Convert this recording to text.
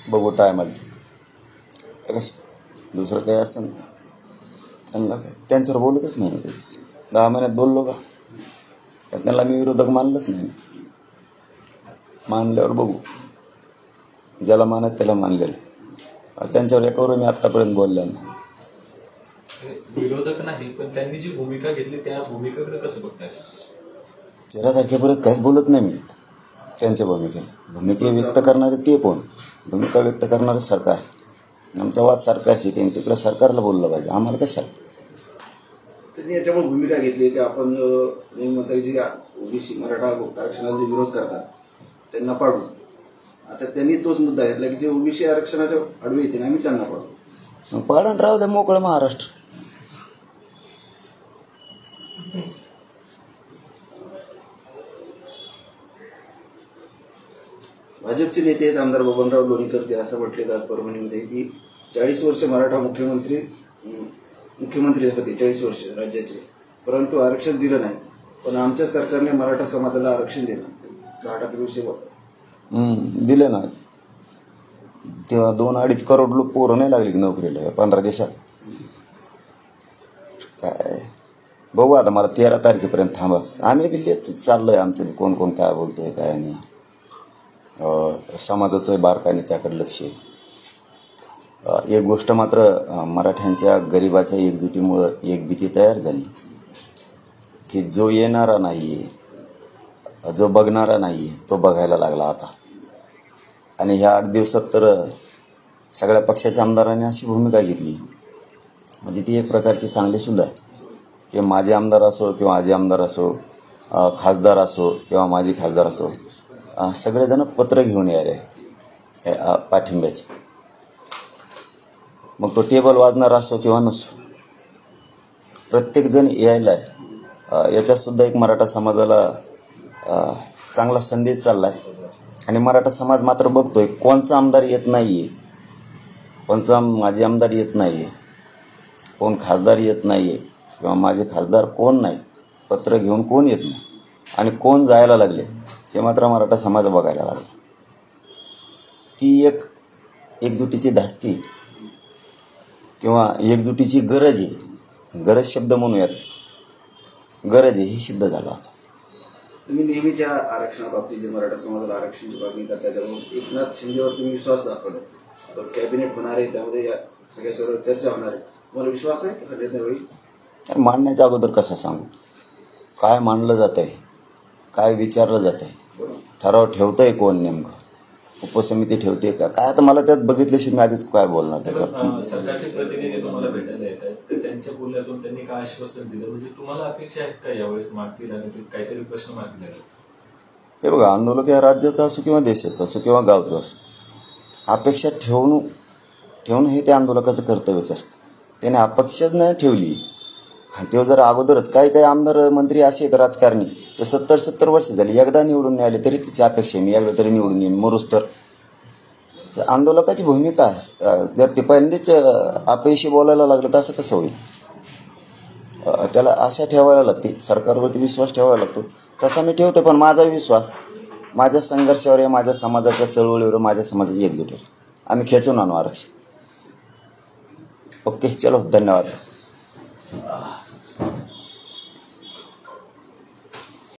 बघू टायमाला कसं दुसरं काही असं त्यांना काय त्यांच्यावर बोलतच नाही मी कधीच. 10 महिन्यात बोललो का त्यांना मी विरोधक मानलंच नाही. मानल्यावर बघू, ज्याला मानत त्याला मानलेलं. त्यांच्यावर एकावर मी आत्तापर्यंत बोललो नाही. विरोधक नाही, पण त्यांनी जी भूमिका घेतली त्या भूमिकेकडे कसं बघताय? 13 तारखेपर्यंत काहीच बोलत नाही मी त्यांच्या भूमिकेला. भूमिका व्यक्त करणारे ते कोण? भूमिका व्यक्त करणारं सरकार. आमचा वाद सरकारशी, त्यांनी तिकडं सरकारला बोललं पाहिजे, आम्हाला कशाला. त्यांनी याच्यामुळे भूमिका घेतली की आपण म्हणता जी ओबीसी मराठा आरक्षणाला जे विरोध करतात त्यांना पाडू. आता त्यांनी तोच मुद्दा घेतला की जे ओबीसी आरक्षणाच्या आडवे येते आम्ही त्यांना पाडू. पाडण राहू द्या मोकळं महाराष्ट्र. भाजपचे नेते आहेत आमदार बबनराव लोणीकर ते असं म्हटले आज परभणीमध्ये की 40 वर्ष मराठा मुख्यमंत्री होते, 40 वर्ष राज्याचे, परंतु आरक्षण दिलं नाही. पण आमच्या सरकारने मराठा समाजाला आरक्षण दिलं. 10% विषय होता दिलं ना. तेव्हा 2-2.5 करोड लोक पोरं नाही लागली की नोकरीला 15 दिवसात. काय बघू आता, मला 13 तारखेपर्यंत थांबाच. आम्ही बी चाललंय आमचं कोण कोण काय बोलतोय काय नाही. समाजाचं बारकाईने त्याकडे लक्ष आहे. एक गोष्ट मात्र मराठ्यांच्या गरिबाच्या एकजुटीमुळं एक भीती तयार झाली की जो येणारा नाही आहे, जो बघणारा नाही आहे, तो बघायला लागला आता. आणि ह्या 8 दिवसात तर सगळ्या पक्षाच्या आमदारांनी अशी भूमिका घेतली, म्हणजे ती एक प्रकारची चांगलीसुद्धा आहे की माझे आमदार असो किंवा आजी आमदार असो, खासदार असो किंवा माजी खासदार असो, सगळेजण पत्र घेऊन यायले आहेत पाठिंब्याचे. मग तो टेबल वाजणारा असो किंवा नसो, प्रत्येकजण यायला आहे. याच्यातसुद्धा एक मराठा समाजाला चांगला संदेश चालला आहे. आणि मराठा समाज मात्र बघतोय कोणचा आमदार येत नाही आहे, कोणचा माजी आमदार येत नाही आहे, कोण खासदार येत नाही आहे किंवा माझे खासदार कोण नाही, पत्र घेऊन कोण येत नाही आणि कोण जायला लागले हे मात्र मराठा समाज बघायला लागला. ती एक एकजुटीची धास्ती किंवा एकजुटीची गरज आहे. गरज शब्द म्हणूयात, गरज आहे, ही सिद्ध झाला आता. तुम्ही नेहमीच्या आरक्षणाबाबतीत जे मराठा समाजाला आरक्षणाची मागणी करता त्यामुळे एकनाथ शिंदेवर तुम्ही विश्वास दाखवला. आपण कॅबिनेट होणार आहे, त्यामध्ये या सगळ्या सर्व चर्चा होणार आहे. तुम्हाला विश्वास आहे की हा निर्णय होईल? मांडण्याच्या अगोदर कसं सांगू, काय मांडलं जात आहे, काय विचारलं जात आहे, ठराव ठेवतं आहे कोण, नेमकं उपसमिती ठेवते का काय. आता मला त्यात बघितल्याशिवाय मी आधीच काय बोलणार त्याच्यावर. सरकारचे प्रतिनिधी तुम्हाला भेटायला येत आहेत, तर त्यांच्या बोलण्यातून त्यांनी काय आश्वासन दिलं, म्हणजे तुम्हाला अपेक्षा आहेत का यावेळेस मागतील आणि ते काहीतरी प्रश्न मागले? हे बघा, आंदोलक या राज्याचं असो किंवा देशाचं असो किंवा गावचं असो, अपेक्षा ठेवणं हे त्या आंदोलकाचं कर्तव्यच असतं. त्याने अपेक्षाच नाही ठेवली आणि ते जर अगोदरच काही आमदार मंत्री असे आहेत राजकारणी, तर 70 वर्ष झाली, एकदा निवडून नाही आले तरी तिची अपेक्षा आहे मी एकदा तरी निवडून येईन मरूस. तर आंदोलकाची भूमिका जर ते पहिल्यांदाच अपयशी बोलायला लागलं तर असं कसं होईल. त्याला आशा ठेवायला लागते, सरकारवरती विश्वास ठेवायला लागतो. तसा मी ठेवतो, पण माझा विश्वास माझ्या संघर्षावर आहे, माझ्या समाजाच्या चळवळीवर, माझ्या समाजाची एकजुटीवर. आम्ही खेचून आणू आरक्षण. ओके, चलो, धन्यवाद.